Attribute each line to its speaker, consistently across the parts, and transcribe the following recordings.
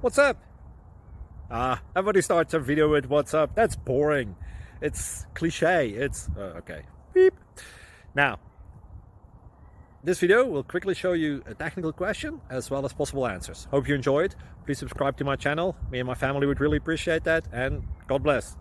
Speaker 1: What's up? Everybody starts a video with what's up. That's boring. It's cliche. It's okay. Beep. Now, this video will quickly show you a technical question as well as possible answers. Hope you enjoyed. Please subscribe to my channel. Me and my family would really appreciate that, and God bless.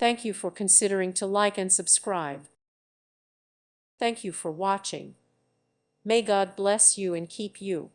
Speaker 2: Thank you for considering to like and subscribe. Thank you for watching. May God bless you and keep you.